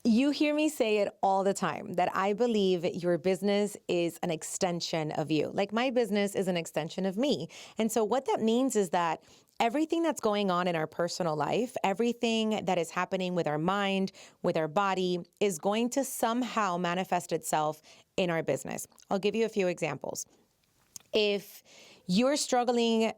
You hear me say it all the time that I believe your business is an extension of you. Like my business is an extension of me. And so what that means is that everything that's going on in our personal life, everything that is happening with our mind, with our body, is going to somehow manifest itself in our business. I'll give you a few examples. If you're struggling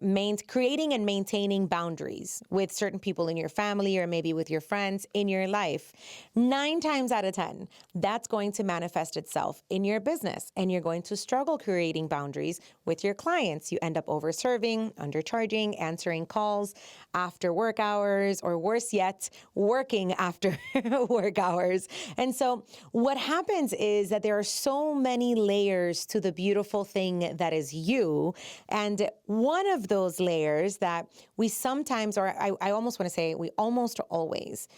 creating and maintaining boundaries with certain people in your family or maybe with your friends in your life, 9 times out of 10, that's going to manifest itself in your business. And you're going to struggle creating boundaries with your clients. You end up overserving, undercharging, answering calls after work hours, or worse yet, working after work hours. And so what happens is that there are so many layers to the beautiful thing that is you. And one of those layers that we sometimes, or I almost want to say we almost always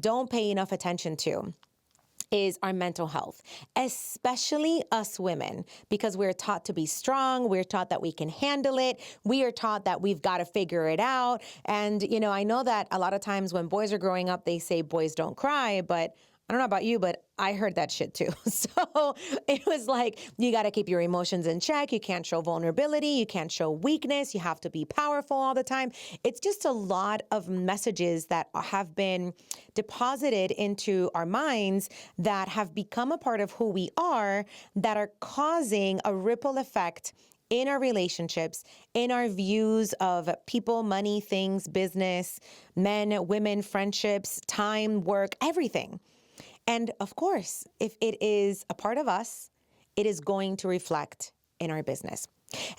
don't pay enough attention to, is our mental health, especially us women, because we're taught to be strong. We're taught that we can handle it. We are taught that we've got to figure it out. And, I know that a lot of times when boys are growing up, they say boys don't cry, but I don't know about you, but I heard that shit too. So it was like, you got to keep your emotions in check. You can't show vulnerability. You can't show weakness. You have to be powerful all the time. It's just a lot of messages that have been deposited into our minds that have become a part of who we are, that are causing a ripple effect in our relationships, in our views of people, money, things, business, men, women, friendships, time, work, everything. And of course, if it is a part of us, it is going to reflect in our business.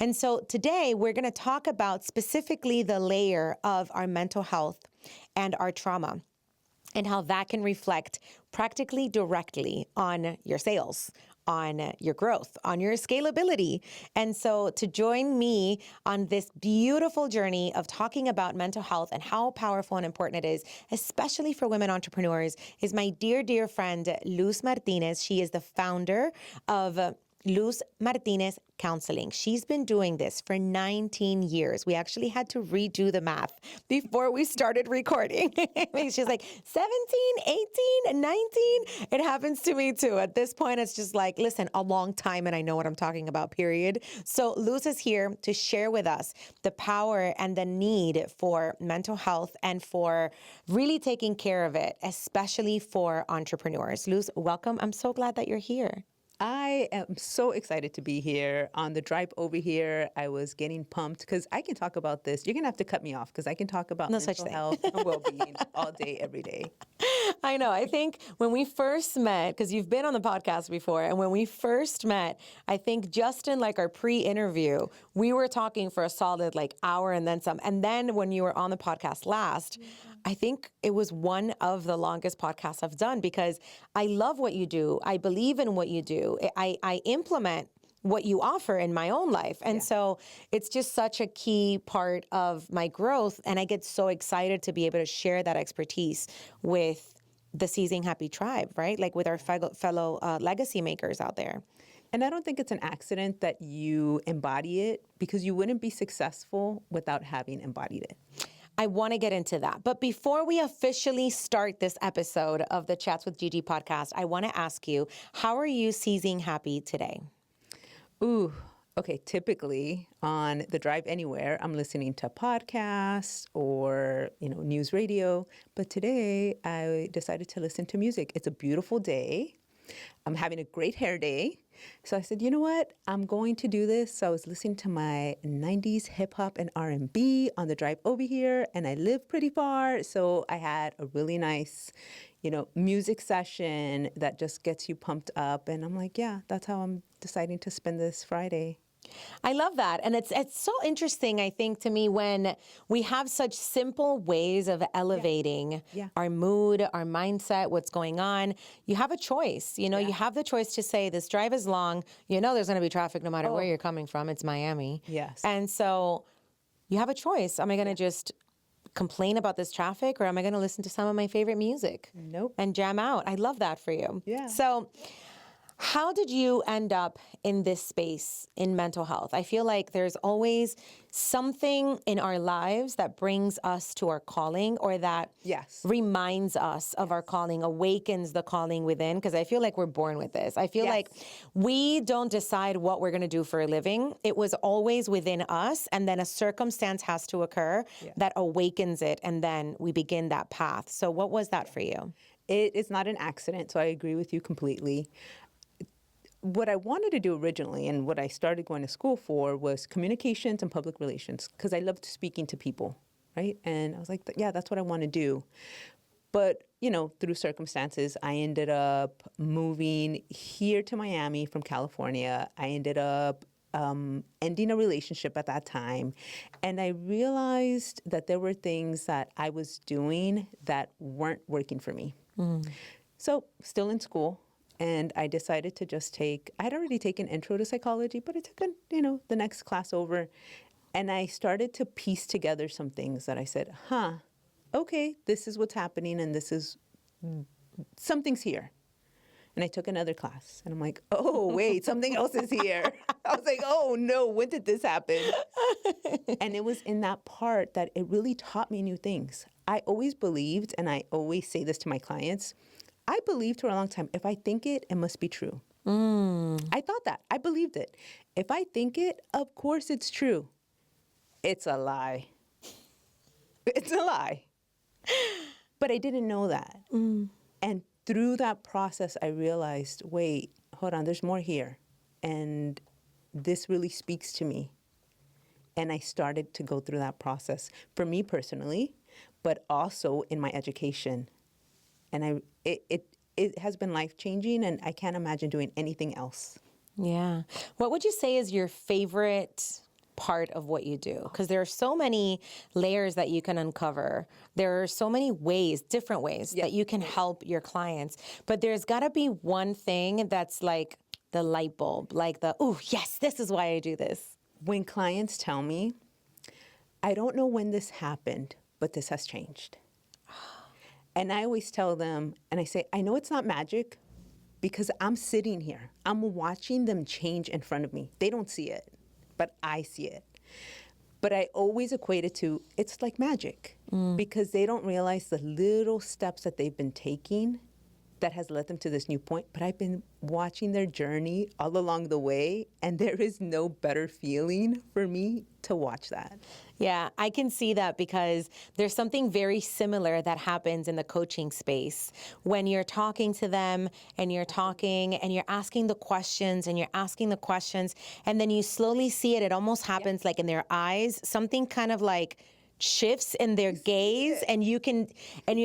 And so today we're going to talk about specifically the layer of our mental health and our trauma, and how that can reflect practically directly on your sales, on your growth, on your scalability. And so to join me on this beautiful journey of talking about mental health and how powerful and important it is, especially for women entrepreneurs, is my dear, dear friend, Luz Martinez. She is the founder of Luz Martinez Counseling. She's been doing this for 19 years. We actually had to redo the math before we started recording. She's like 17, 18, 19. It happens to me too. At this point, it's just like, listen, a long time and I know what I'm talking about, period. So Luz is here to share with us the power and the need for mental health and for really taking care of it, especially for entrepreneurs. Luz, welcome. I'm so glad that you're here. I am so excited to be here. On the drive over here, I was getting pumped because I can talk about this. You're going to have to cut me off because I can talk about mental health and well-being all day, every day. I know. I think when we first met, because you've been on the podcast before, and when we first met, I think just in like our pre-interview, we were talking for a solid hour and then some. And then when you were on the podcast last, I think it was one of the longest podcasts I've done because I love what you do. I believe in what you do. I implement what you offer in my own life. And so it's just such a key part of my growth. And I get so excited to be able to share that expertise with the Seizing Happy tribe, right? Like with our fellow legacy makers out there. And I don't think it's an accident that you embody it because you wouldn't be successful without having embodied it. I want to get into that. But before we officially start this episode of the Chats with GiGi podcast, I want to ask you, how are you seizing happy today? Ooh, okay. Typically on the drive anywhere, I'm listening to podcasts or, news radio. But today I decided to listen to music. It's a beautiful day. I'm having a great hair day. So I said, you know what? I'm going to do this. So I was listening to my 90s hip hop and R&B on the drive over here, and I live pretty far. So I had a really nice, music session that just gets you pumped up. And I'm like, yeah, that's how I'm deciding to spend this Friday. I love that. And it's so interesting, I think, to me, when we have such simple ways of elevating our mood, our mindset, what's going on. You have a choice. You have the choice to say, this drive is long. There's going to be traffic no matter where you're coming from. It's Miami. Yes. And so you have a choice. Am I going to just complain about this traffic, or am I going to listen to some of my favorite music? Nope. And jam out? I love that for you. Yeah. So How did you end up in this space in mental health? I feel like there's always something in our lives that brings us to our calling or that Yes. reminds us of our calling, awakens the calling within, because I feel like we're born with this. I feel Yes. like we don't decide what we're going to do for a living. It was always within us, and then a circumstance has to occur that awakens it, and then we begin that path. So what was that for you? It is not an accident, so I agree with you completely. What I wanted to do originally and what I started going to school for was communications and public relations because I loved speaking to people, right? And I was like, yeah, that's what I want to do. But, through circumstances, I ended up moving here to Miami from California. I ended up ending a relationship at that time. And I realized that there were things that I was doing that weren't working for me. So still in school. And I decided to just I'd already taken intro to psychology, but I took, the next class over. And I started to piece together some things that I said, okay, this is what's happening and something's here. And I took another class and I'm like, oh, wait, something else is here. I was like, oh no, when did this happen? And it was in that part that it really taught me new things. I always believed, and I always say this to my clients, I believed for a long time, if I think it, it must be true. I thought that. I believed it. If I think it, of course it's true. It's a lie. It's a lie. But I didn't know that. And through that process, I realized, wait, hold on, there's more here. And this really speaks to me. And I started to go through that process for me personally, but also in my education. And it has been life-changing, and I can't imagine doing anything else. Yeah. What would you say is your favorite part of what you do? Because there are so many layers that you can uncover. There are so many ways, different ways that you can help your clients. But there's got to be one thing that's like the light bulb, like oh, yes, this is why I do this. When clients tell me, I don't know when this happened, but this has changed. And I always tell them, and I say, I know it's not magic because I'm sitting here. I'm watching them change in front of me. They don't see it, but I see it. But I always equate it to, it's like magic because they don't realize the little steps that they've been taking that has led them to this new point. But I've been watching their journey all along the way, and there is no better feeling for me to watch that. Yeah, I can see that because there's something very similar that happens in the coaching space when you're talking to them and you're talking and you're asking the questions and you're asking the questions, and then you slowly see it. It almost happens like in their eyes, something kind of like shifts in their gaze, and you're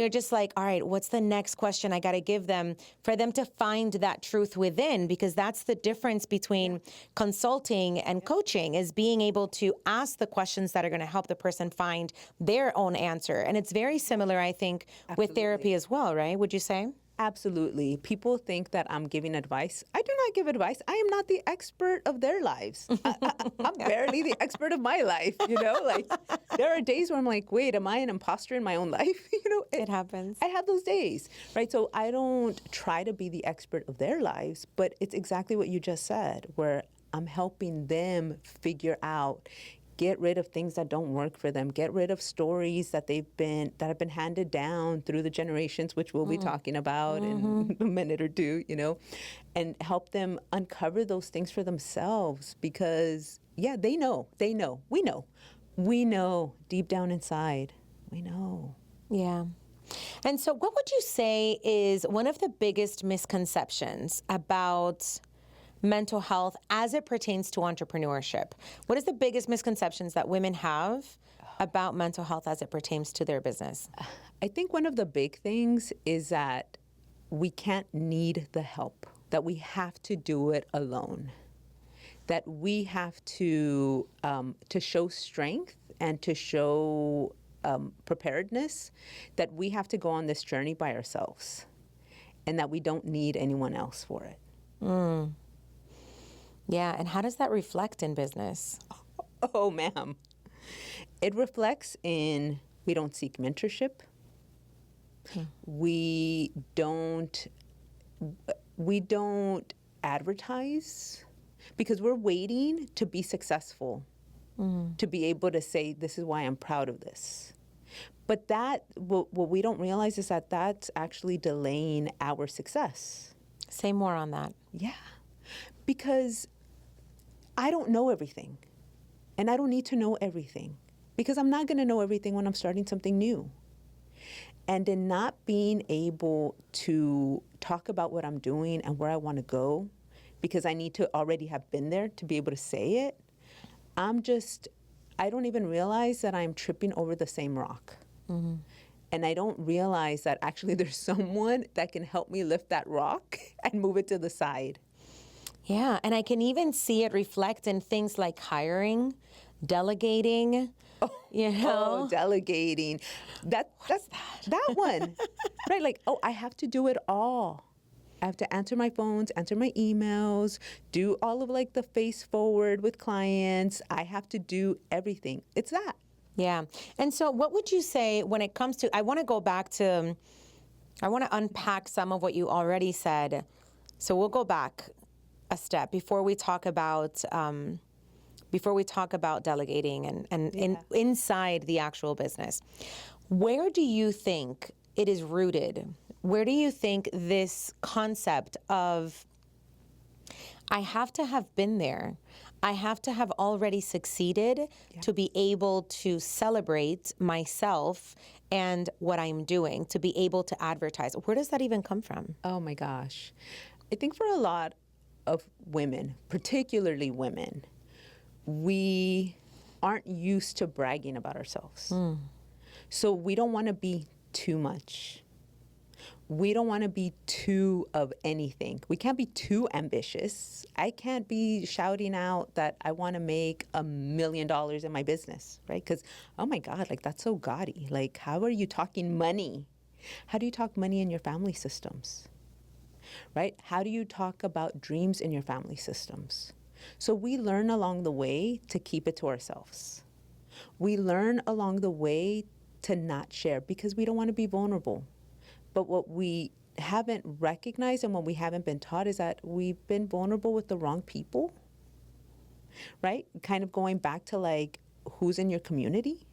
just like, all right, what's the next question I got to give them for them to find that truth within? Because that's the difference between consulting and coaching, is being able to ask the questions that are going to help the person find their own answer. And it's very similar, I think, with therapy as well, right? Would you say? Absolutely. People think that I'm giving advice. I do not give advice. I am not the expert of their lives. I'm barely the expert of my life, Like, there are days where I'm like, wait, am I an imposter in my own life? It happens. I have those days, right? So I don't try to be the expert of their lives, but it's exactly what you just said, where I'm helping them figure out, get rid of things that don't work for them, get rid of stories that have been handed down through the generations, which we'll be talking about in a minute or two, and help them uncover those things for themselves because, they know, we know deep down inside, we know. Yeah. And so what would you say is one of the biggest misconceptions about mental health as it pertains to entrepreneurship? What is the biggest misconceptions that women have about mental health as it pertains to their business? I think one of the big things is that we can't need the help, that we have to do it alone, that we have to show strength and to show preparedness, that we have to go on this journey by ourselves and that we don't need anyone else for it. Yeah, and how does that reflect in business? Oh, ma'am. It reflects in we don't seek mentorship. We don't advertise because we're waiting to be successful, to be able to say, this is why I'm proud of this. But what we don't realize is that that's actually delaying our success. Say more on that. Yeah, because I don't know everything, and I don't need to know everything, because I'm not going to know everything when I'm starting something new. And in not being able to talk about what I'm doing and where I want to go, because I need to already have been there to be able to say it, I don't even realize that I'm tripping over the same rock. And I don't realize that actually there's someone that can help me lift that rock and move it to the side. Yeah, and I can even see it reflect in things like hiring, delegating, Oh, delegating. That's that one. Right? Like, I have to do it all. I have to answer my phones, answer my emails, do all of like the face forward with clients. I have to do everything. It's that. Yeah. And so what would you say when it comes to, I want to unpack some of what you already said. So we'll go back a step before we talk about delegating and inside the actual business. Where do you think it is rooted? Where do you think this concept of I have to have been there, I have to have already succeeded to be able to celebrate myself and what I'm doing, to be able to advertise? Where does that even come from? Oh my gosh. I think for a lot of women, particularly women, we aren't used to bragging about ourselves. So we don't want to be too much. We don't want to be too of anything. We can't be too ambitious. I can't be shouting out that I want to make $1 million in my business, right? Because, oh my God, like that's so gaudy. Like, how are you talking money? How do you talk money in your family systems, right? How do you talk about dreams in your family systems? So we learn along the way to keep it to ourselves. We learn along the way to not share because we don't want to be vulnerable. But what we haven't recognized and what we haven't been taught is that we've been vulnerable with the wrong people, right? Kind of going back to like, who's in your community?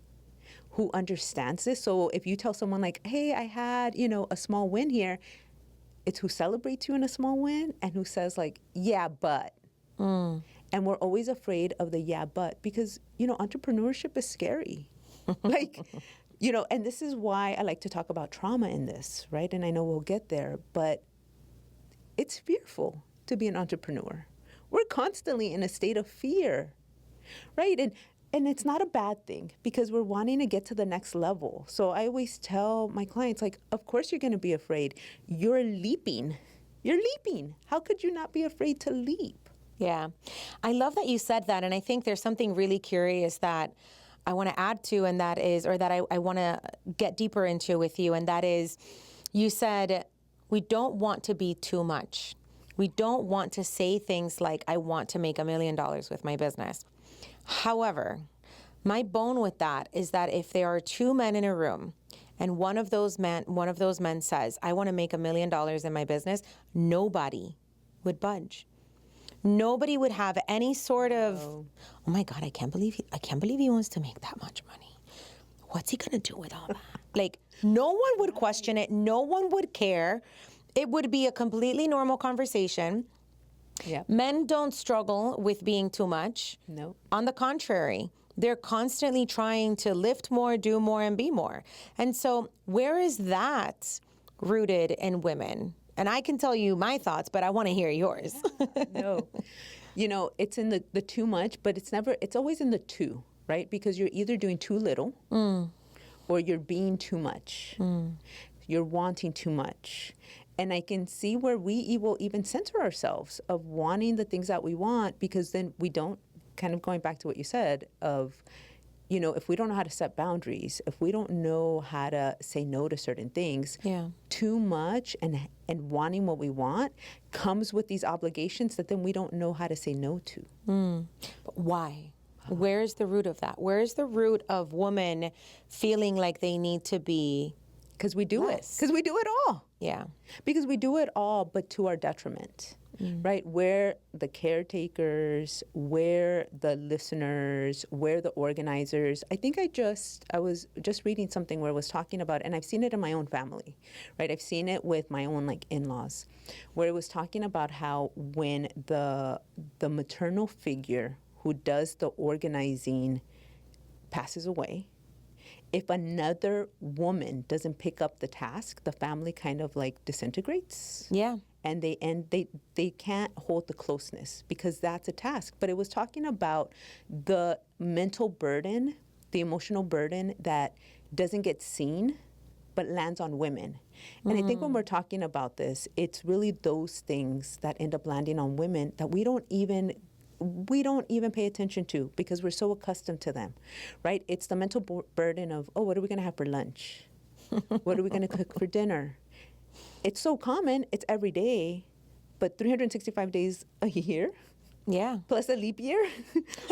Who understands this? So if you tell someone like, hey, I had, a small win here, it's who celebrates you in a small win and who says like, yeah, but. And we're always afraid of the yeah, but, because, entrepreneurship is scary. Like, and this is why I like to talk about trauma in this, right? And I know we'll get there, but it's fearful to be an entrepreneur. We're constantly in a state of fear, right? And it's not a bad thing because we're wanting to get to the next level. So I always tell my clients, like, of course you're going to be afraid. You're leaping. You're leaping. How could you not be afraid to leap? Yeah. I love that you said that. And I think there's something really curious that I want to add to, and that is, or that I want to get deeper into with you. And that is, you said, we don't want to be too much. We don't want to say things like, I want to make $1 million with my business. However, my bone with that is that if there are two men in a room and one of those men says, I want to make $1 million in my business, nobody would budge. Nobody would have any sort of, oh my God, I can't believe he wants to make that much money. What's he gonna do with all that? Like, no one would question it. No one would care. It would be a completely normal conversation. Yeah. Men don't struggle with being too much. No. On the contrary, they're constantly trying to lift more, do more, and be more. And so where is that rooted in women? And I can tell you my thoughts, but I want to hear yours. No. It's in the too much, but it's always in the too, right? Because you're either doing too little or you're being too much. You're wanting too much. And I can see where we will even censor ourselves of wanting the things that we want, because then we don't, kind of going back to what you said of, if we don't know how to set boundaries, if we don't know how to say no to certain things, too much and wanting what we want comes with these obligations that then we don't know how to say no to. But why? Where's the root of that? Where's the root of women feeling like they need to be? Because we do it. Because we do it all. Yeah. Because we do it all, but to our detriment. right? We're the caretakers, we're the listeners, we're the organizers. I think I was just reading something where it was talking about, and I've seen it in my own family, right? I've seen it with my own like in-laws, where it was talking about how when the maternal figure who does the organizing passes away, if another woman doesn't pick up the task, the family kind of like disintegrates. Yeah. And they can't hold the closeness because that's a task. But it was talking about the mental burden, the emotional burden that doesn't get seen but lands on women. And I think when we're talking about this, it's really those things that end up landing on women that we don't even pay attention to because we're so accustomed to them, right? It's the mental burden of, oh, what are we going to have for lunch? What are we going to cook for dinner? It's so common, it's every day, but 365 days a year, Yeah. plus a leap year,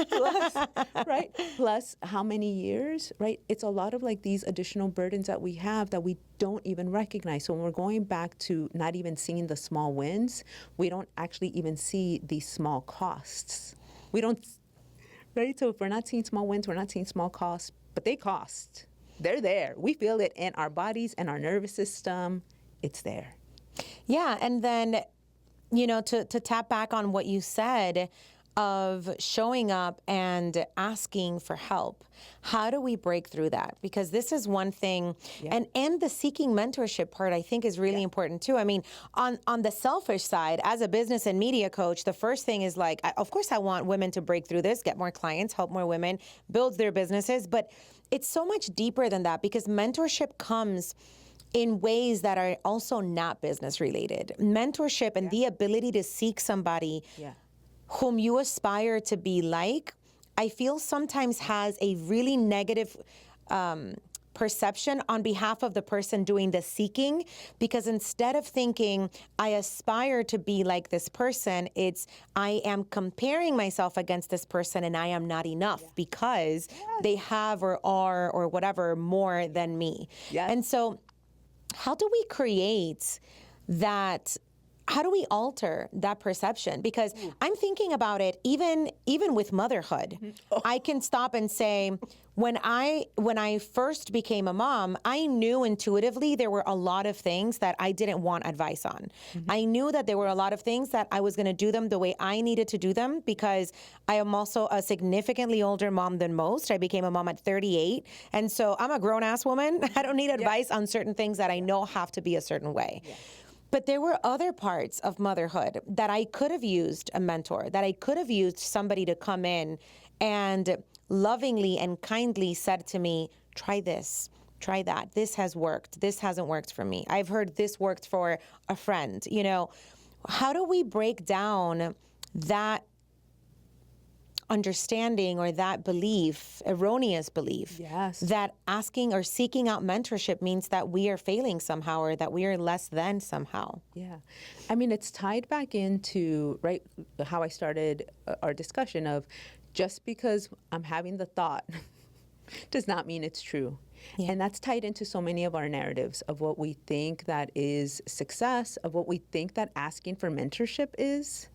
plus, right? Plus how many years, right? It's a lot of like these additional burdens that we have that we don't even recognize. So when we're going back to not even seeing the small wins, we don't actually even see these small costs. We don't, right? So if we're not seeing small wins, we're not seeing small costs, but they cost. They're there. We feel it in our bodies and our nervous system. It's there. Yeah. And then, to tap back on what you said of showing up and asking for help. How do we break through that? Because this is one thing, and the seeking mentorship part, I think, is really important too. I mean, on the selfish side, as a business and media coach, the first thing is like, of course, I want women to break through this, get more clients, help more women, build their businesses. But it's so much deeper than that because mentorship comes in ways that are also not business related. Mentorship and the ability to seek somebody whom you aspire to be like, I feel sometimes has a really negative perception on behalf of the person doing the seeking, because instead of thinking, I aspire to be like this person, it's, I am comparing myself against this person and I am not enough because they have or are or whatever more than me. And so how do we create that? How do we alter that perception? Because I'm thinking about it, even with motherhood, I can stop and say, when I first became a mom, I knew intuitively there were a lot of things that I didn't want advice on. I knew that there were a lot of things that I was going to do them the way I needed to do them because I am also a significantly older mom than most. I became a mom at 38. And so I'm a grown-ass woman. I don't need advice on certain things that I know have to be a certain way. But there were other parts of motherhood that I could have used a mentor, that I could have used somebody to come in and lovingly and kindly said to me, try this, try that. This has worked. This hasn't worked for me. I've heard this worked for a friend. How do we break down that understanding or that belief, erroneous belief, that asking or seeking out mentorship means that we are failing somehow or that we are less than somehow? Yeah. I mean, it's tied back into, right, how I started our discussion of just because I'm having the thought does not mean it's true. And that's tied into so many of our narratives of what we think that is success, of what we think that asking for mentorship is,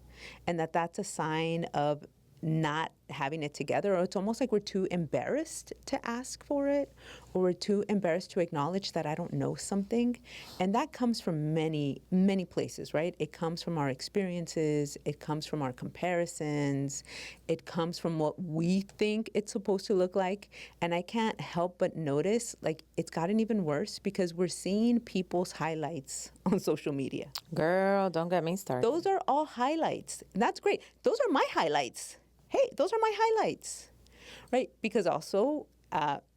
and that's a sign of not having it together, or it's almost like we're too embarrassed to ask for it, or we're too embarrassed to acknowledge that I don't know something. And that comes from many, many places, right? It comes from our experiences, it comes from our comparisons, it comes from what we think it's supposed to look like. And I can't help but notice, like, it's gotten even worse because we're seeing people's highlights on social media. Girl, don't get me started. Those are all highlights. And that's great. Those are my highlights. Hey, those are my highlights, right? Because also,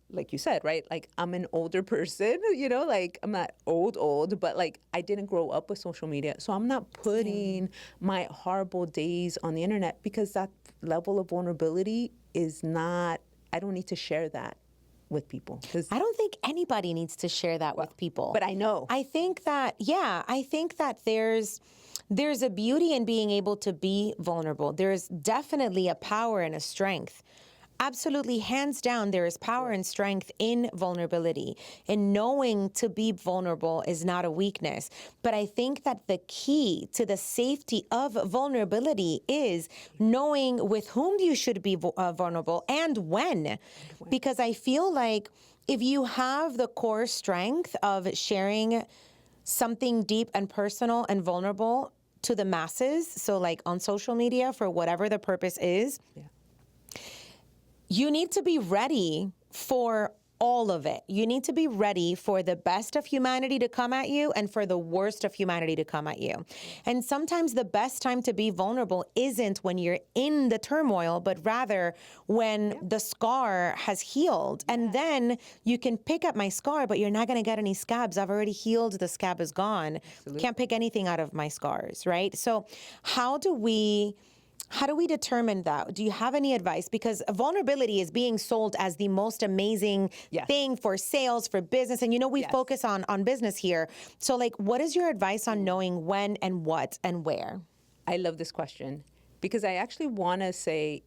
like you said, right? Like, I'm an older person, like, I'm not old, but like, I didn't grow up with social media. So I'm not putting my horrible days on the internet because that level of vulnerability is not, I don't need to share that with people. I don't think anybody needs to share that with people. But I know. I think that there's a beauty in being able to be vulnerable. There's definitely a power and a strength. Absolutely, hands down, there is power and strength in vulnerability. And knowing to be vulnerable is not a weakness. But I think that the key to the safety of vulnerability is knowing with whom you should be vulnerable and when. Because I feel like if you have the core strength of sharing something deep and personal and vulnerable to the masses, so like on social media for whatever the purpose is, you need to be ready for all of it. You need to be ready for the best of humanity to come at you and for the worst of humanity to come at you. And sometimes the best time to be vulnerable isn't when you're in the turmoil, but rather when the scar has healed. And then you can pick up my scar, but you're not going to get any scabs. I've already healed. The scab is gone. Absolutely. Can't pick anything out of my scars, right? So how do we determine that? Do you have any advice? Because vulnerability is being sold as the most amazing thing for sales, for business. And we focus on business here. So like, what is your advice on knowing when and what and where? I love this question because I actually want to say,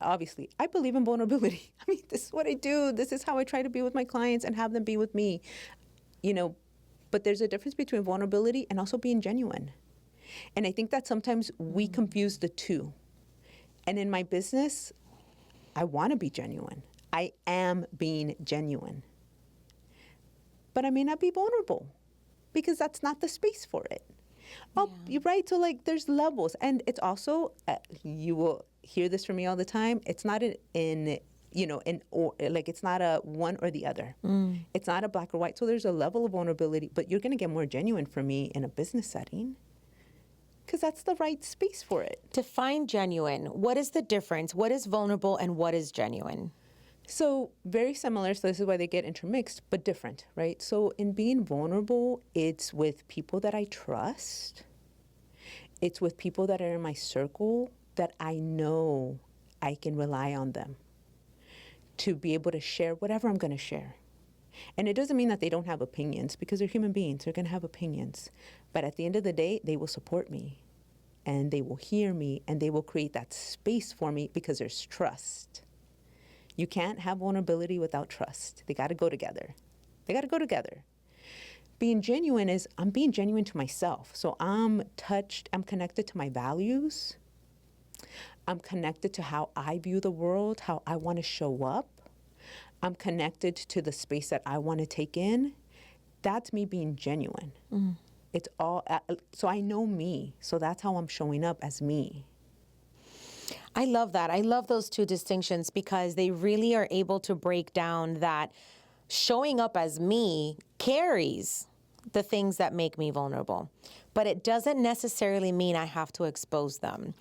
obviously, I believe in vulnerability. I mean, this is what I do. This is how I try to be with my clients and have them be with me. But there's a difference between vulnerability and also being genuine. And I think that sometimes we confuse the two. And in my business, I want to be genuine. I am being genuine. But I may not be vulnerable because that's not the space for it. Oh, you're right. So like there's levels. And it's also, you will hear this from me all the time. It's not it's not a one or the other. It's not a black or white. So there's a level of vulnerability, but you're going to get more genuine from me in a business setting. Because that's the right space for it. Define genuine. What is the difference? What is vulnerable and what is genuine? So very similar. So this is why they get intermixed, but different, right? So in being vulnerable, it's with people that I trust. It's with people that are in my circle that I know I can rely on them to be able to share whatever I'm going to share. And it doesn't mean that they don't have opinions because they're human beings. They're going to have opinions. But at the end of the day, they will support me and they will hear me and they will create that space for me because there's trust. You can't have vulnerability without trust. They got to go together. They got to go together. Being genuine is I'm being genuine to myself. So I'm connected to my values. I'm connected to how I view the world, how I want to show up. I'm connected to the space that I want to take in. That's me being genuine. It's all, so I know me. So that's how I'm showing up as me. I love that. I love those two distinctions because they really are able to break down that showing up as me carries the things that make me vulnerable. But it doesn't necessarily mean I have to expose them.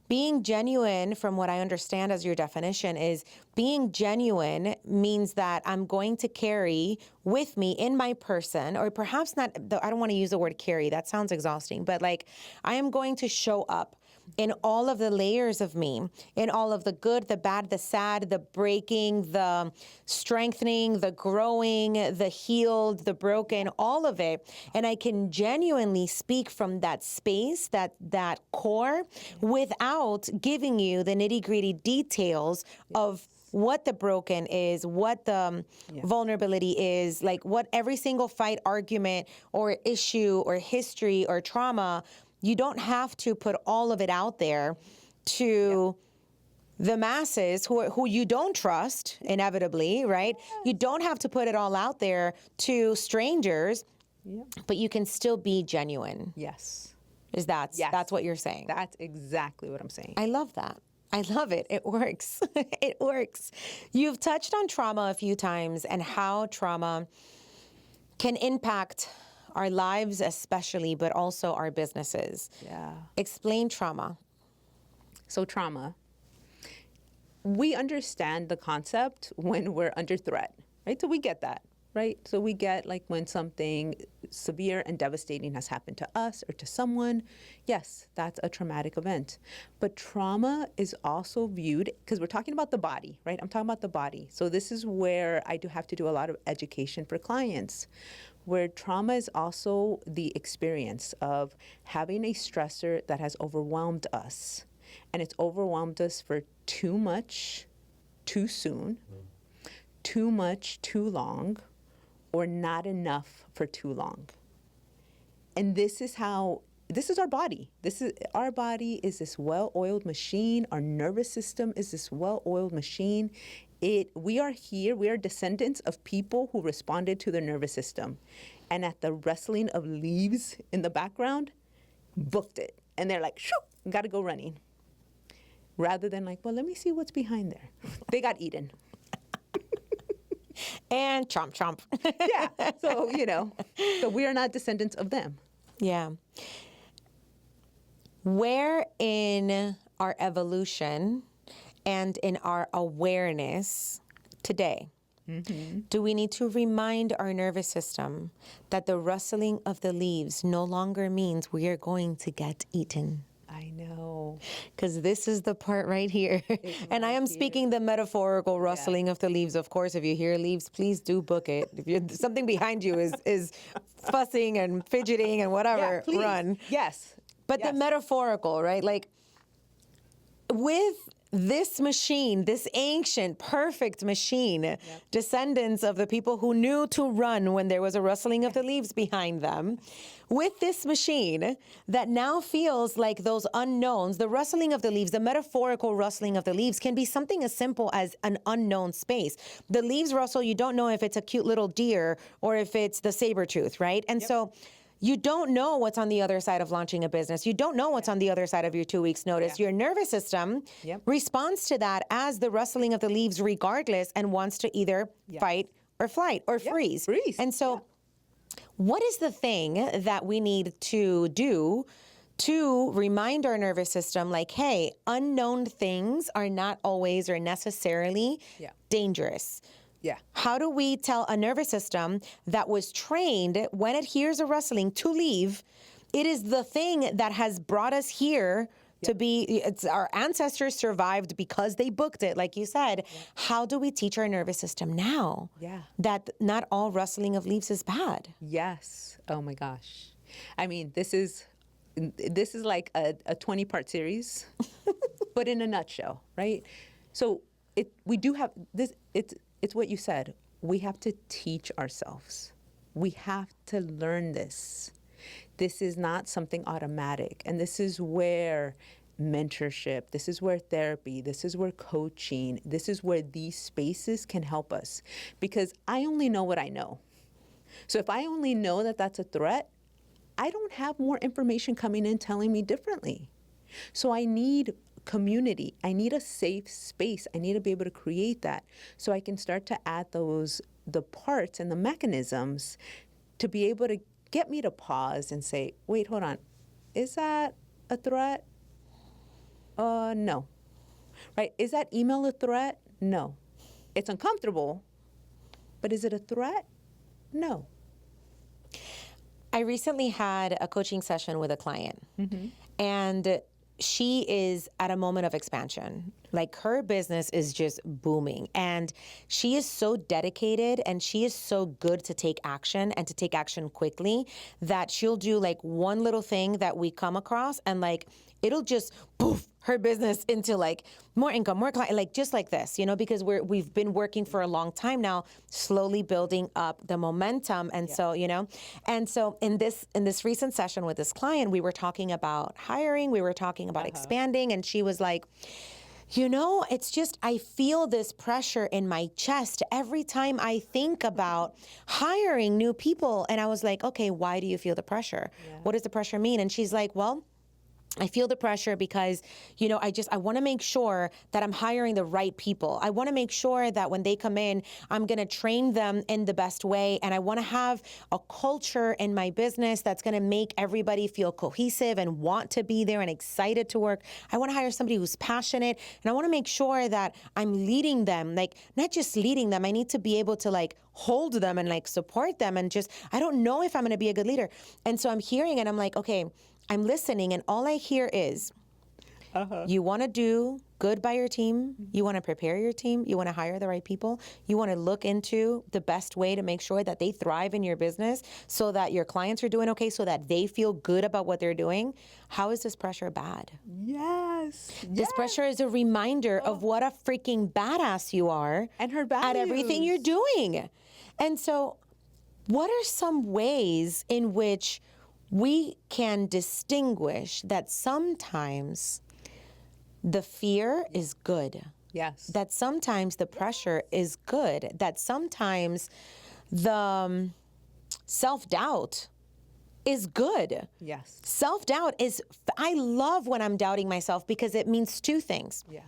Being genuine, from what I understand as your definition, is being genuine means that I'm going to carry with me in my person, or perhaps not, I don't want to use the word carry, that sounds exhausting, but like I am going to show up in all of the layers of me, in all of the good, the bad, the sad, the breaking, the strengthening, the growing, the healed, the broken, all of it. And I can genuinely speak from that space, that core, without giving you the nitty-gritty details of what the broken is, what the vulnerability is, like what every single fight, argument, or issue, or history, or trauma. You don't have to put all of it out there to the masses who you don't trust, inevitably, right? You don't have to put it all out there to strangers, but you can still be genuine. Yes. That's what you're saying? That's exactly what I'm saying. I love that. I love it. It works. It works. You've touched on trauma a few times and how trauma can impact our lives especially, but also our businesses. Yeah. Explain trauma. So trauma, we understand the concept when we're under threat, right? So we get that, right? So we get like when something severe and devastating has happened to us or to someone, yes, that's a traumatic event. But trauma is also viewed, because we're talking about the body, right? I'm talking about the body. So this is where I do have to do a lot of education for clients, where trauma is also the experience of having a stressor that has overwhelmed us. And it's overwhelmed us for too too soon, too much too long, or not enough for too long. And this is our body. Our body is this well-oiled machine. Our nervous system is this well-oiled machine. We are descendants of people who responded to their nervous system. And at the rustling of leaves in the background, booked it. And they're like, shoo, gotta go running. Rather than like, well, let me see what's behind there. They got eaten. And chomp, chomp. Yeah. So, so we are not descendants of them. Yeah. Where in our evolution and in our awareness today do we need to remind our nervous system that the rustling of the leaves no longer means we are going to get eaten? I know. Because this is the part right here. And I am speaking the metaphorical rustling of the leaves. Of course, if you hear leaves, please do book it. If something behind you is fussing and fidgeting and whatever, Yeah, run. Yes. But the metaphorical, right? Like with this machine, this ancient, perfect machine, descendants of the people who knew to run when there was a rustling of the leaves behind them, with this machine that now feels like those unknowns, the rustling of the leaves, the metaphorical rustling of the leaves can be something as simple as an unknown space. The leaves rustle, you don't know if it's a cute little deer or if it's the saber tooth, right? And so you don't know what's on the other side of launching a business. You don't know what's on the other side of your 2 weeks notice. Your nervous system responds to that as the rustling of the leaves regardless and wants to either fight or flight or freeze. And so what is the thing that we need to do to remind our nervous system like, hey, unknown things are not always or necessarily dangerous? Yeah. How do we tell a nervous system that was trained when it hears a rustling to leave? It is the thing that has brought us here to be, it's our ancestors survived because they booked it, like you said. How do we teach our nervous system now that not all rustling of leaves is bad? Yes. Oh my gosh. I mean, this is like a 20-part series, but in a nutshell, right? So we do have this, it's what you said. We have to teach ourselves. We have to learn this. This is not something automatic. And this is where mentorship, this is where therapy, this is where coaching, this is where these spaces can help us. Because I only know what I know. So if I only know that that's a threat, I don't have more information coming in telling me differently. So I need community. I need a safe space. I need to be able to create that so I can start to add the parts and the mechanisms to be able to get me to pause and say, wait, hold on. Is that a threat? No. Right? Is that email a threat? No. It's uncomfortable, but is it a threat? No. I recently had a coaching session with a client, and she is at a moment of expansion. Like her business is just booming and she is so dedicated and she is so good to take action and to take action quickly that she'll do like one little thing that we come across and like it'll just poof her business into like more income, more client, like just like this, because we've been working for a long time now, slowly building up the momentum. And so, and so in this recent session with this client, we were talking about hiring, we were talking about expanding, and she was like, it's just, I feel this pressure in my chest every time I think about hiring new people. And I was like, okay, why do you feel the pressure? What does the pressure mean? And she's like, well, I feel the pressure because, I want to make sure that I'm hiring the right people. I want to make sure that when they come in, I'm going to train them in the best way. And I want to have a culture in my business that's going to make everybody feel cohesive and want to be there and excited to work. I want to hire somebody who's passionate. And I want to make sure that I'm leading them, like not just leading them. I need to be able to like hold them and like support them. And just, I don't know if I'm going to be a good leader. And so I'm hearing and I'm like, okay, I'm listening, and all I hear is, you want to do good by your team. You want to prepare your team. You want to hire the right people. You want to look into the best way to make sure that they thrive in your business so that your clients are doing okay, so that they feel good about what they're doing. How is this pressure bad? Yes. This pressure is a reminder of what a freaking badass you are And her at everything you're values. doing. And so, what are some ways in which we can distinguish that sometimes the fear is good, Yes. that sometimes the pressure is good, that sometimes the self-doubt is good? Yes. Self-doubt is, I love when I'm doubting myself because it means two things. Yeah.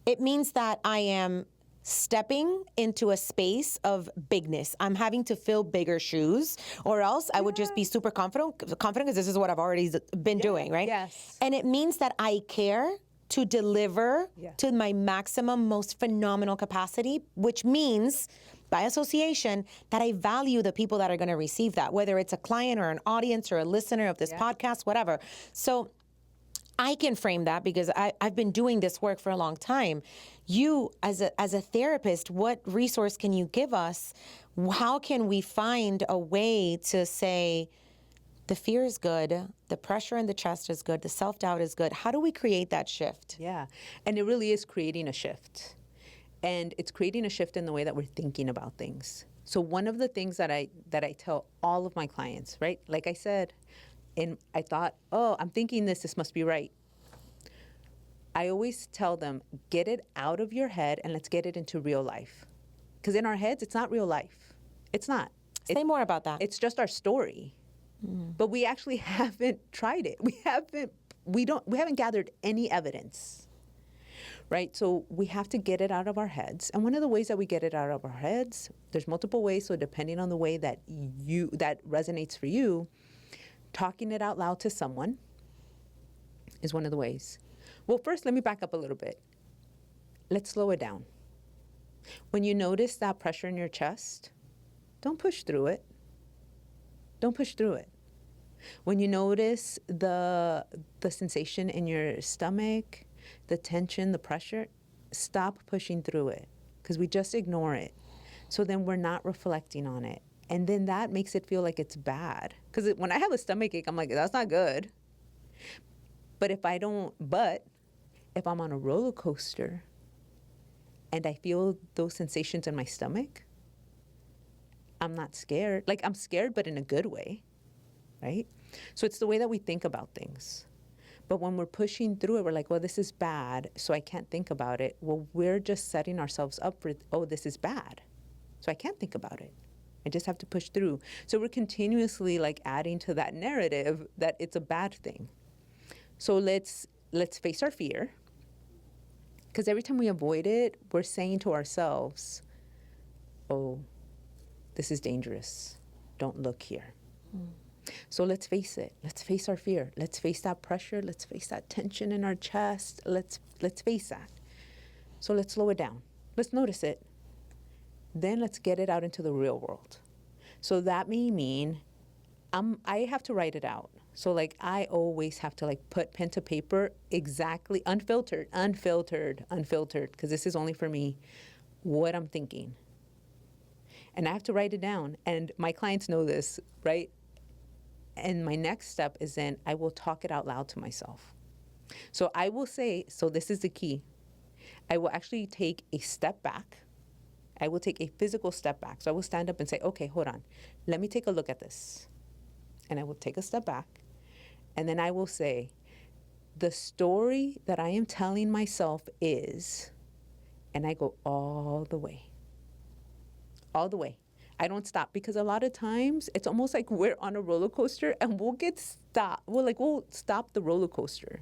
It means that I am stepping into a space of bigness. I'm having to fill bigger shoes, or else I would just be super confident because this is what I've already been doing, right? Yes. And it means that I care to deliver to my maximum, most phenomenal capacity, which means by association that I value the people that are going to receive that, whether it's a client or an audience or a listener of this podcast, whatever. So I can frame that because I've been doing this work for a long time. You, as a therapist, what resource can you give us? How can we find a way to say, the fear is good, the pressure in the chest is good, the self-doubt is good? How do we create that shift? Yeah. And it really is creating a shift. And it's creating a shift in the way that we're thinking about things. So one of the things that I tell all of my clients, right? Like I said, and I thought, oh, I'm thinking this must be right. I always tell them, get it out of your head and let's get it into real life. Because in our heads, it's not real life. It's not. Say more about that. It's just our story. But we actually haven't tried it. We haven't gathered any evidence. Right? So we have to get it out of our heads. And one of the ways that we get it out of our heads, there's multiple ways. So depending on the way that resonates for you, talking it out loud to someone is one of the ways. Well, first, let me back up a little bit. Let's slow it down. When you notice that pressure in your chest, don't push through it. Don't push through it. When you notice the sensation in your stomach, the tension, the pressure, stop pushing through it because we just ignore it. So then we're not reflecting on it. And then that makes it feel like it's bad. Because when I have a stomach ache, I'm like, that's not good. But if I'm on a roller coaster and I feel those sensations in my stomach, I'm not scared. Like I'm scared, but in a good way, right? So it's the way that we think about things. But when we're pushing through it, we're like, well, this is bad, so I can't think about it. Well, we're just setting ourselves up for, oh, this is bad, so I can't think about it. I just have to push through. So we're continuously like adding to that narrative that it's a bad thing. So let's face our fear. Because every time we avoid it, we're saying to ourselves, oh, this is dangerous. Don't look here. So let's face it. Let's face our fear. Let's face that pressure. Let's face that tension in our chest. Let's face that. So let's slow it down. Let's notice it. Then let's get it out into the real world. So that may mean I have to write it out. So like I always have to like put pen to paper exactly, unfiltered, because this is only for me, what I'm thinking. And I have to write it down. And my clients know this, right? And my next step is then I will talk it out loud to myself. So I will say, so this is the key. I will actually take a step back. I will take a physical step back. So I will stand up and say, okay, hold on. Let me take a look at this. And I will take a step back. And then I will say, the story that I am telling myself is, and I go all the way. All the way. I don't stop because a lot of times it's almost like we're on a roller coaster and we'll get stopped. We'll stop the roller coaster.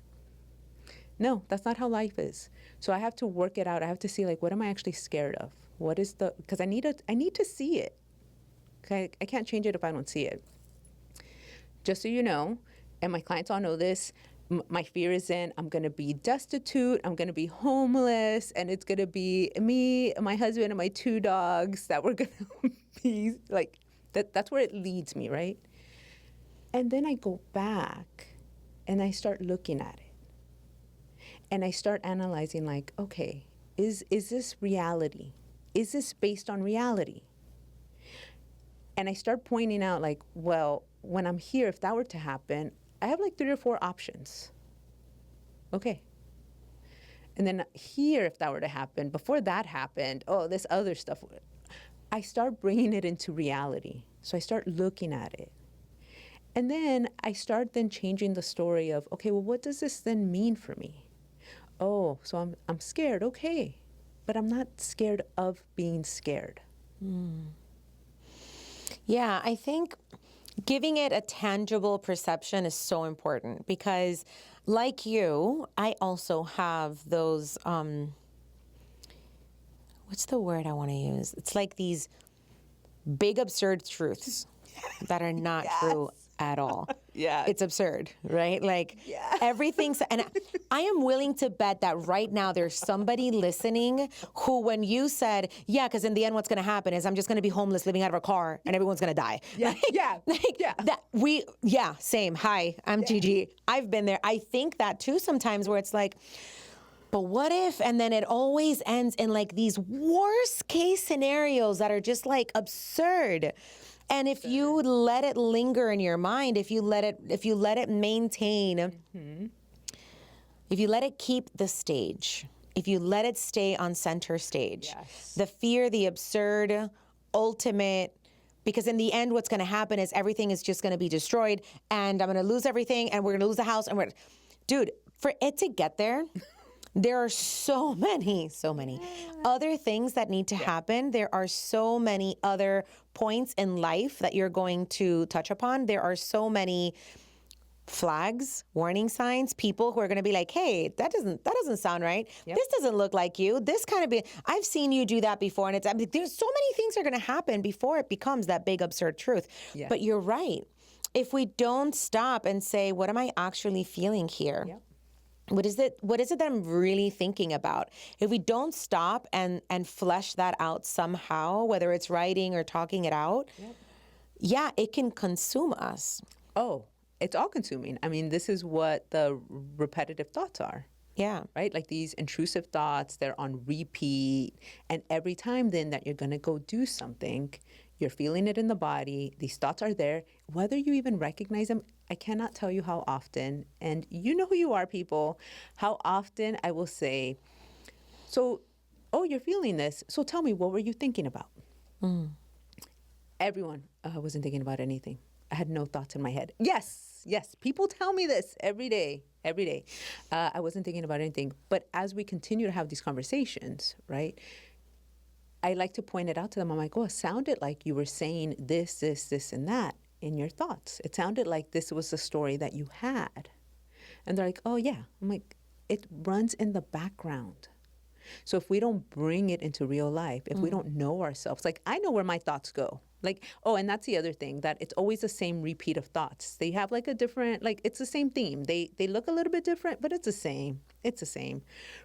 No, that's not how life is. So I have to work it out. I have to see like, what am I actually scared of? What is because I need to see it. Okay, I can't change it if I don't see it. Just so you know, and my clients all know this, my fear is I'm going to be destitute, I'm going to be homeless, and it's going to be me, my husband, and my 2 dogs that we're going to be like, that's where it leads me, right? And then I go back and I start looking at it. And I start analyzing like, okay, is this reality? Is this based on reality? And I start pointing out like, well, when I'm here, if that were to happen, I have like 3 or 4 options. Okay. And then here, if that were to happen, before that happened, oh, this other stuff. I start bringing it into reality. So I start looking at it. And then I start then changing the story of, okay, well, what does this then mean for me? Oh, so I'm scared. Okay. But I'm not scared of being scared. Yeah, I think giving it a tangible perception is so important because, like you, I also have those, what's the word I want to use? It's like these big, absurd truths that are not true at all. Yeah. It's absurd, right? Like everything's, and I am willing to bet that right now there's somebody listening who, when you said, yeah, because in the end, what's going to happen is I'm just going to be homeless living out of a car and everyone's going to die. Yeah. Same. Hi, I'm GiGi. I've been there. I think that too sometimes where it's like, but what if, and then it always ends in like these worst case scenarios that are just like absurd. And if you let it linger in your mind, if you let it maintain, if you let it keep the stage, if you let it stay on center stage, the fear, the absurd, ultimate, because in the end, what's going to happen is everything is just going to be destroyed and I'm going to lose everything and we're going to lose the house. And dude, for it to get there, there are so many other things that need to happen. There are so many other points in life that you're going to touch upon. There are so many flags, warning signs, people who are going to be like, hey, that doesn't sound right. This doesn't look like you. This kind of I've seen you do that before. And there's so many things that are going to happen before it becomes that big, absurd truth. Yeah. But you're right. If we don't stop and say, what am I actually feeling here? Yep. What is it that I'm really thinking about? If we don't stop and flesh that out somehow, whether it's writing or talking it out, it can consume us. Oh, it's all consuming. I mean, this is what the repetitive thoughts are. Yeah. Right? Like these intrusive thoughts, they're on repeat. And every time then that you're going to go do something, you're feeling it in the body. These thoughts are there. Whether you even recognize them, I cannot tell you how often, and you know who you are, people, how often I will say, so, oh, you're feeling this. So tell me, what were you thinking about? Everyone, I wasn't thinking about anything. I had no thoughts in my head. Yes. People tell me this every day. I wasn't thinking about anything. But as we continue to have these conversations, right, I like to point it out to them. I'm like, oh, it sounded like you were saying this, and that in your thoughts. It sounded like this was the story that you had. And they're like, oh, yeah. I'm like, it runs in the background. So if we don't bring it into real life, if we don't know ourselves, like I know where my thoughts go. Like, oh, and that's the other thing, that it's always the same repeat of thoughts. They have like a different, like it's the same theme. They look a little bit different, but it's the same.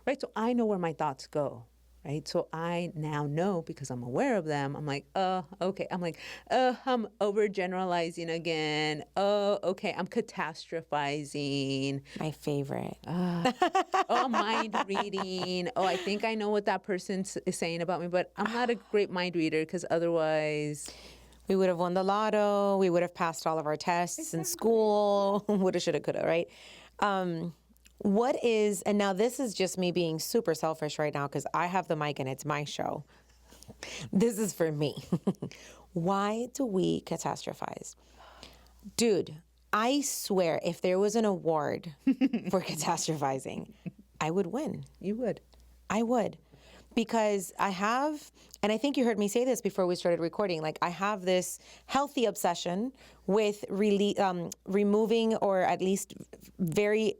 Right? So I know where my thoughts go. Right? So I now know because I'm aware of them. I'm like, oh, okay. I'm like, I'm overgeneralizing again. Oh, okay. I'm catastrophizing. My favorite. Mind reading. Oh, I think I know what that person is saying about me, but I'm not a great mind reader because otherwise... We would have won the lotto. We would have passed all of our tests in school. Woulda, shoulda, coulda, right? What is, and now this is just me being super selfish right now because I have the mic and it's my show. This is for me. Why do we catastrophize? Dude, I swear if there was an award for catastrophizing, I would win. You would. I would. Because I have, and I think you heard me say this before we started recording, like I have this healthy obsession with removing or at least very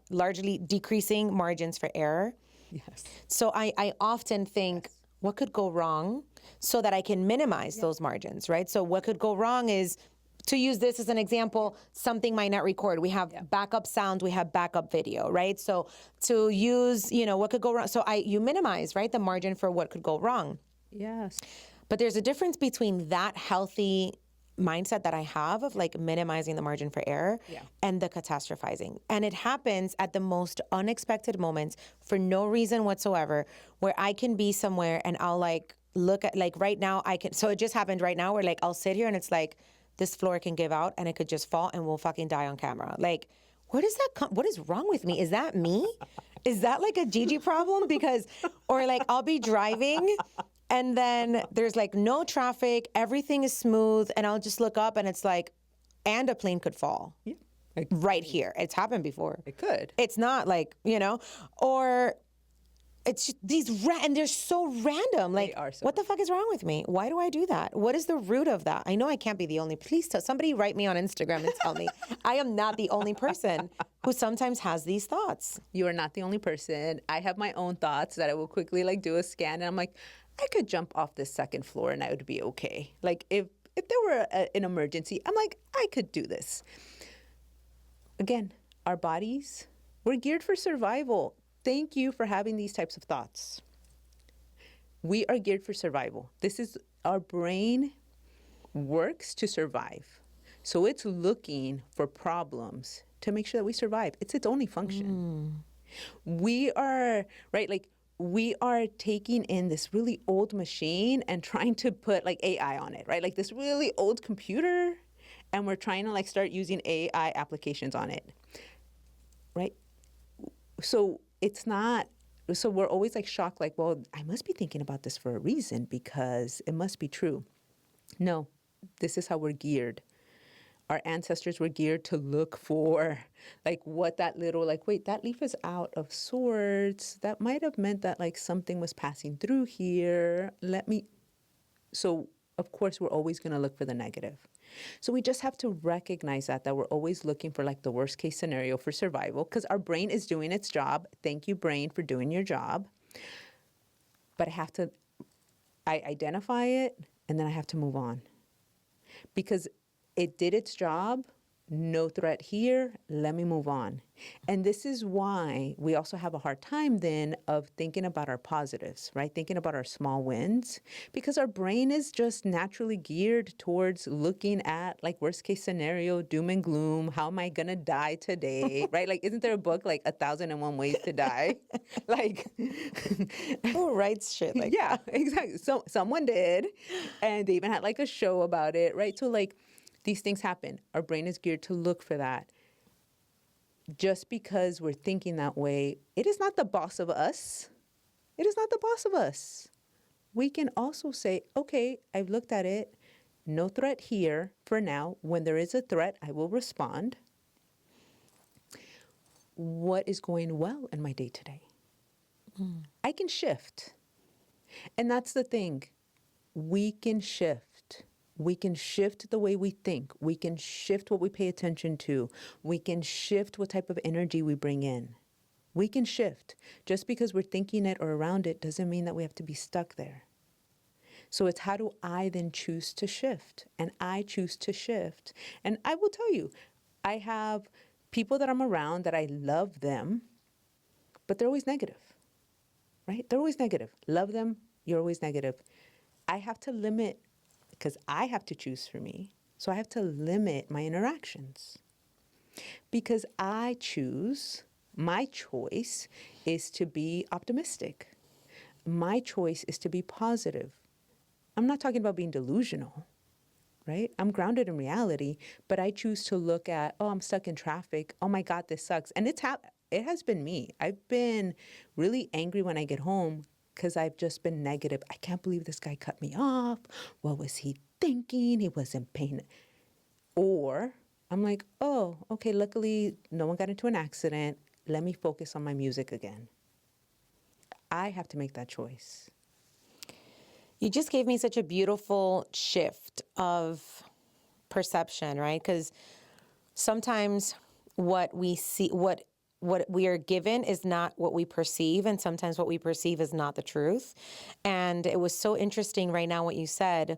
largely decreasing margins for error. Yes. So I often think, what could go wrong so that I can minimize those margins, right? So what could go wrong is, to use this as an example, something might not record. We have backup sound, we have backup video, right? So to use, what could go wrong? So you minimize, right, the margin for what could go wrong. Yes. But there's a difference between that healthy mindset that I have of like minimizing the margin for error and the catastrophizing. And it happens at the most unexpected moments for no reason whatsoever, where I can be somewhere and I'll like look at, like right now I can, so it just happened right now where like I'll sit here and it's like this floor can give out and it could just fall and we'll fucking die on camera. Like, where does that come? What is wrong with me? Is that me? Is that like a GiGi problem? Because, or like I'll be driving and then there's like no traffic, everything is smooth, and I'll just look up and it's like, and a plane could fall right here. It's happened before. It could. It's not like, or it's just these, and they're so random. Like, are so what the fuck is wrong with me? Why do I do that? What is the root of that? I know I can't be the only. Please tell somebody, write me on Instagram and tell me I am not the only person who sometimes has these thoughts. You are not the only person. I have my own thoughts that I will quickly like do a scan, and I'm like, I could jump off this second floor and I would be okay. Like if there were an emergency, I'm like, I could do this. Again, our bodies, we're geared for survival. Thank you for having these types of thoughts. We are geared for survival. This is, our brain works to survive. So it's looking for problems to make sure that we survive. It's its only function. We are, right, like we are taking in this really old machine and trying to put like AI on it, right? Like this really old computer, and we're trying to like start using AI applications on it, right? So it's not, so we're always like shocked, like, well, I must be thinking about this for a reason because it must be true. No, this is how we're geared. Our ancestors were geared to look for like what that little, like, wait, that leaf is out of sorts. That might have meant that like something was passing through here. So of course we're always going to look for the negative. So we just have to recognize that we're always looking for like the worst case scenario for survival, because our brain is doing its job. Thank you, brain, for doing your job. But I identify it and then I have to move on, because it did its job. No threat here. Let me move on. And this is why we also have a hard time then of thinking about our positives, right? Thinking about our small wins, because our brain is just naturally geared towards looking at like worst case scenario, doom and gloom. How am I going to die today? Right? Like, isn't there a book like 1,001 Ways to Die? Like, Who writes shit like yeah, exactly. So someone did, and they even had like a show about it, right? So like, these things happen. Our brain is geared to look for that. Just because we're thinking that way, it is not the boss of us. It is not the boss of us. We can also say, okay, I've looked at it. No threat here for now. When there is a threat, I will respond. What is going well in my day today? I can shift. And that's the thing. We can shift. We can shift the way we think. We can shift what we pay attention to. We can shift what type of energy we bring in. We can shift. Just because we're thinking it or around it doesn't mean that we have to be stuck there. So it's, how do I then choose to shift? And I choose to shift. And I will tell you, I have people that I'm around that I love them, but they're always negative, right? They're always negative. Love them, you're always negative. I have to limit, because I have to choose for me. So I have to limit my interactions, because I choose, my choice is to be optimistic. My choice is to be positive. I'm not talking about being delusional, right? I'm grounded in reality, but I choose to look at, oh, I'm stuck in traffic. Oh my God, this sucks. And it has been me. I've been really angry when I get home, because I've just been negative. I can't believe this guy cut me off. What was he thinking? He wasn't paying. Or I'm like, oh, okay, luckily no one got into an accident. Let me focus on my music again. I have to make that choice. You just gave me such a beautiful shift of perception, right? Because sometimes what we see, what we are given is not what we perceive, and sometimes what we perceive is not the truth. And it was so interesting right now what you said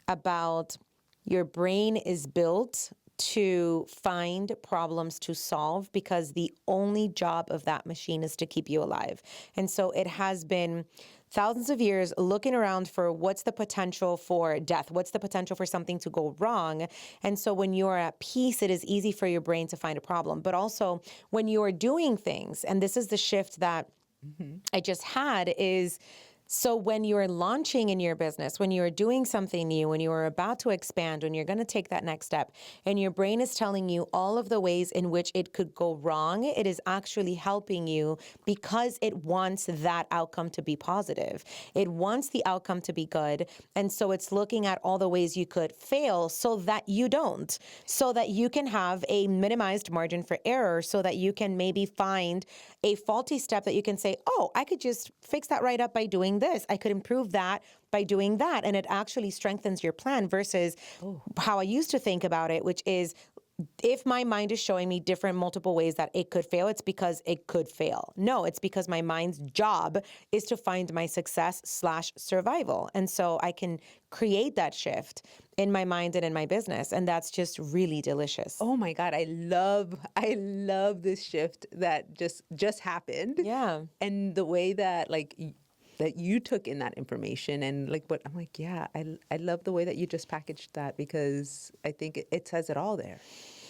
about your brain is built to find problems to solve, because the only job of that machine is to keep you alive. And so it has been thousands of years looking around for what's the potential for death, what's the potential for something to go wrong. And so when you're at peace, it is easy for your brain to find a problem. But also when you are doing things, and this is the shift that I just had, is so when you're launching in your business, when you're doing something new, when you're about to expand, when you're going to take that next step, and your brain is telling you all of the ways in which it could go wrong, it is actually helping you because it wants that outcome to be positive. It wants the outcome to be good. And so it's looking at all the ways you could fail so that you don't, so that you can have a minimized margin for error, so that you can maybe find a faulty step that you can say, oh, I could just fix that right up by doing this. I could improve that by doing that. And it actually strengthens your plan versus how I used to think about it, which is if my mind is showing me different multiple ways that it could fail, it's because it could fail. No, it's because my mind's job is to find my success/survival. And so I can create that shift in my mind and in my business. And that's just really delicious. Oh my God, I love this shift that just happened. Yeah. And the way that that you took in that information and what I'm like, yeah, I love the way that you just packaged that because I think it says it all there,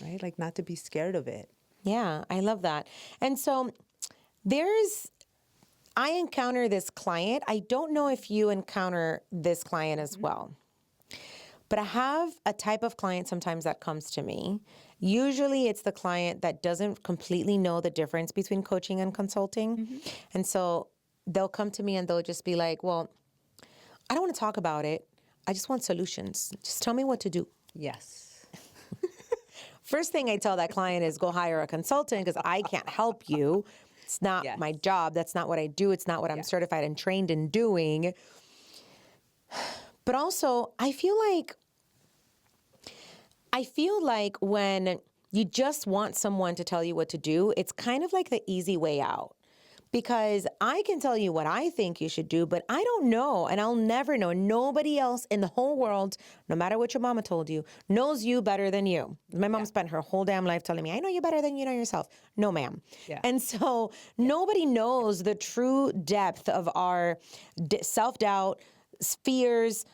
right? Like not to be scared of it. Yeah, I love that. And so I encounter this client. I don't know if you encounter this client as well, but I have a type of client sometimes that comes to me. Usually it's the client that doesn't completely know the difference between coaching and consulting. And so they'll come to me and they'll just be like, well, I don't want to talk about it. I just want solutions. Just tell me what to do. Yes. First thing I tell that client is go hire a consultant because I can't help you. It's not Yes. my job. That's not what I do. It's not what I'm certified and trained in doing. But also, I feel like when you just want someone to tell you what to do, it's kind of like the easy way out. Because I can tell you what I think you should do, but I don't know, and I'll never know. Nobody else in the whole world, no matter what your mama told you, knows you better than you. My mom spent her whole damn life telling me, I know you better than you know yourself. No, ma'am. Yeah. And so nobody knows the true depth of our self-doubt, fears,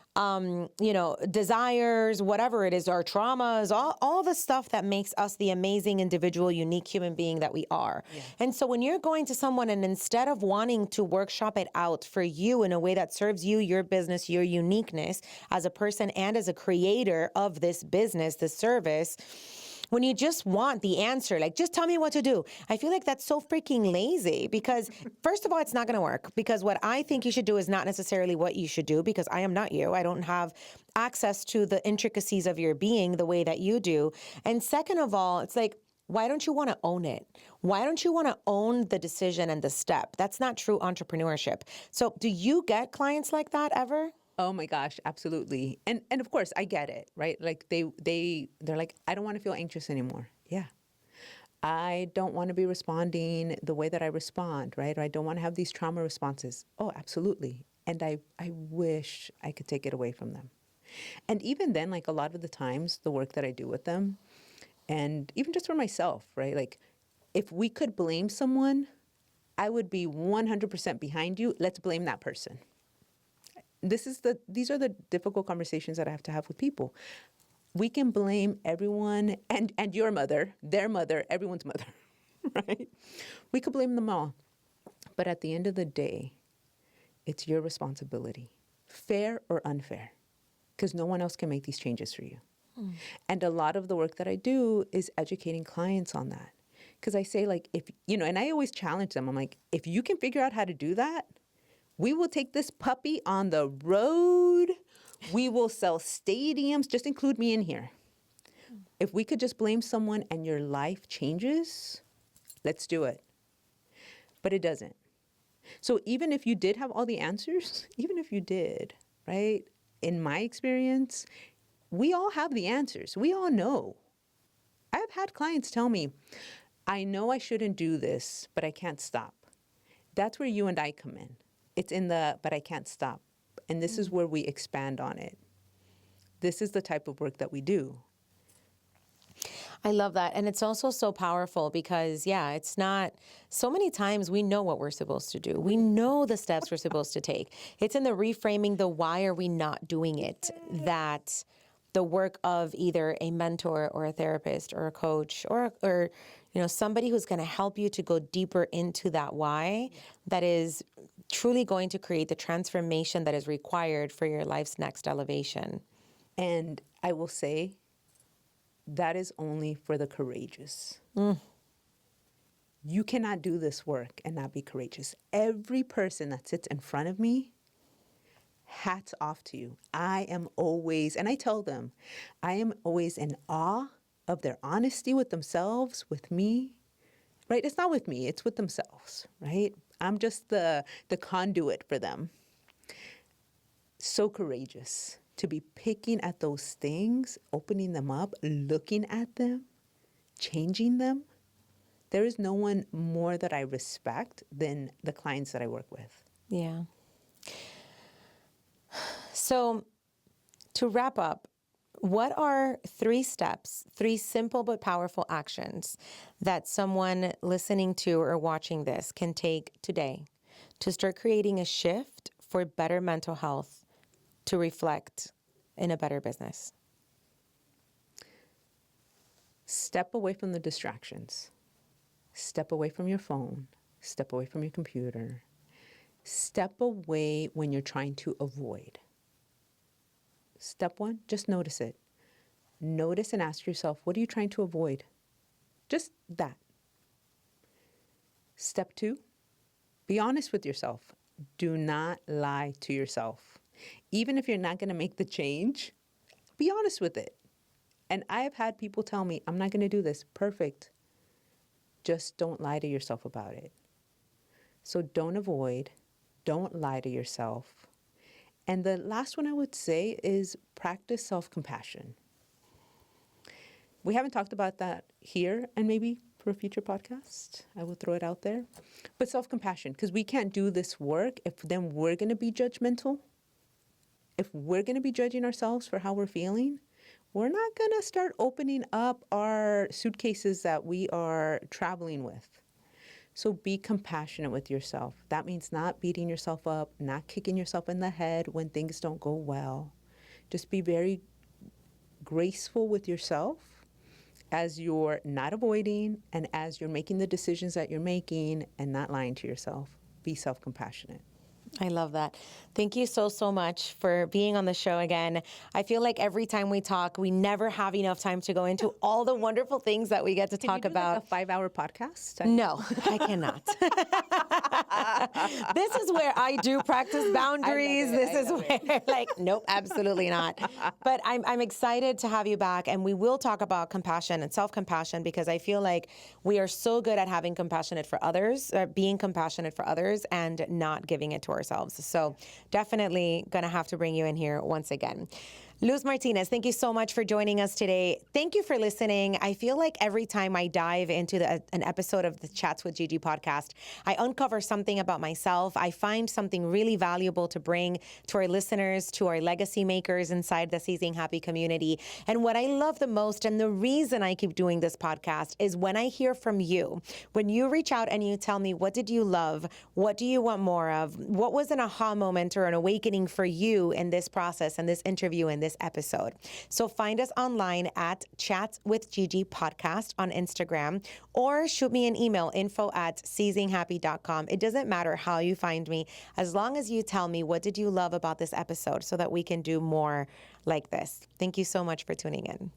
desires, whatever it is, our traumas, all the stuff that makes us the amazing, individual, unique human being that we are. Yeah. And so when you're going to someone and instead of wanting to workshop it out for you in a way that serves you, your business, your uniqueness as a person and as a creator of this business, this service, when you just want the answer, like, just tell me what to do. I feel like that's so freaking lazy because, first of all, it's not going to work because what I think you should do is not necessarily what you should do because I am not you. I don't have access to the intricacies of your being the way that you do. And second of all, it's like, why don't you want to own it? Why don't you want to own the decision and the step? That's not true entrepreneurship. So do you get clients like that ever? Oh my gosh, absolutely. And of course I get it, right? Like they're like, I don't want to feel anxious anymore. Yeah. I don't want to be responding the way that I respond, right? Or I don't want to have these trauma responses. Oh, absolutely. And I wish I could take it away from them. And even then, like a lot of the times, the work that I do with them, and even just for myself, right? Like if we could blame someone, I would be 100% behind you. Let's blame that person. These are the difficult conversations that I have to have with people. We can blame everyone and your mother, their mother, everyone's mother, right? We could blame them all. But at the end of the day, it's your responsibility, fair or unfair, because no one else can make these changes for you. And a lot of the work that I do is educating clients on that. Because I say like, and I always challenge them. I'm like, if you can figure out how to do that, we will take this puppy on the road. We will sell stadiums. Just include me in here. If we could just blame someone and your life changes, let's do it. But it doesn't. So even if you did have all the answers, even if you did, right? In my experience, we all have the answers. We all know. I've had clients tell me, I know I shouldn't do this, but I can't stop. That's where you and I come in. It's in but I can't stop. And this is where we expand on it. This is the type of work that we do. I love that. And it's also so powerful because, yeah, it's not so many times we know what we're supposed to do. We know the steps we're supposed to take. It's in the reframing the why are we not doing it that the work of either a mentor or a therapist or a coach or somebody who's going to help you to go deeper into that why that is truly going to create the transformation that is required for your life's next elevation. And I will say, that is only for the courageous. You cannot do this work and not be courageous. Every person that sits in front of me, hats off to you. I am always, and I tell them, I am always in awe of their honesty with themselves, with me, right? It's not with me, it's with themselves, right? I'm just the conduit for them. So courageous to be picking at those things, opening them up, looking at them, changing them. There is no one more that I respect than the clients that I work with. Yeah. So to wrap up, what are 3 steps, 3 simple but powerful actions that someone listening to or watching this can take today to start creating a shift for better mental health to reflect in a better business? Step away from the distractions. Step away from your phone. Step away from your computer. Step away when you're trying to avoid. Step 1, just notice it. Notice and ask yourself, what are you trying to avoid? Just that. Step 2, be honest with yourself. Do not lie to yourself. Even if you're not going to make the change, be honest with it. And I have had people tell me, I'm not going to do this. Perfect. Just don't lie to yourself about it. So don't avoid. Don't lie to yourself. And the last one I would say is practice self-compassion. We haven't talked about that here, and maybe for a future podcast, I will throw it out there. But self-compassion, because we can't do this work if then we're going to be judgmental. If we're going to be judging ourselves for how we're feeling, we're not going to start opening up our suitcases that we are traveling with. So be compassionate with yourself. That means not beating yourself up, not kicking yourself in the head when things don't go well. Just be very graceful with yourself as you're not avoiding and as you're making the decisions that you're making and not lying to yourself. Be self-compassionate. I love that. Thank you so, so much for being on the show again. I feel like every time we talk, we never have enough time to go into all the wonderful things that we get to talk about. Like a 5-hour podcast? No, I cannot. This is where I do practice boundaries. This is where, like, nope, absolutely not. But I'm excited to have you back, and we will talk about compassion and self-compassion because I feel like we are so good at having compassionate for others, being compassionate for others, and not giving it to ourselves. So definitely going to have to bring you in here once again. Luz Martinez, thank you so much for joining us today. Thank you for listening. I feel like every time I dive into an episode of the Chats with GiGi podcast, I uncover something about myself. I find something really valuable to bring to our listeners, to our legacy makers inside the Seizing Happy community. And what I love the most, and the reason I keep doing this podcast, is when I hear from you. When you reach out and you tell me, what did you love? What do you want more of? What was an aha moment or an awakening for you in this process and this interview and this episode? So find us online at Chats with GiGi podcast on Instagram, or shoot me an email, info@seizinghappy.com. It doesn't matter how you find me, as long as you tell me what did you love about this episode so that we can do more like this. Thank you so much for tuning in.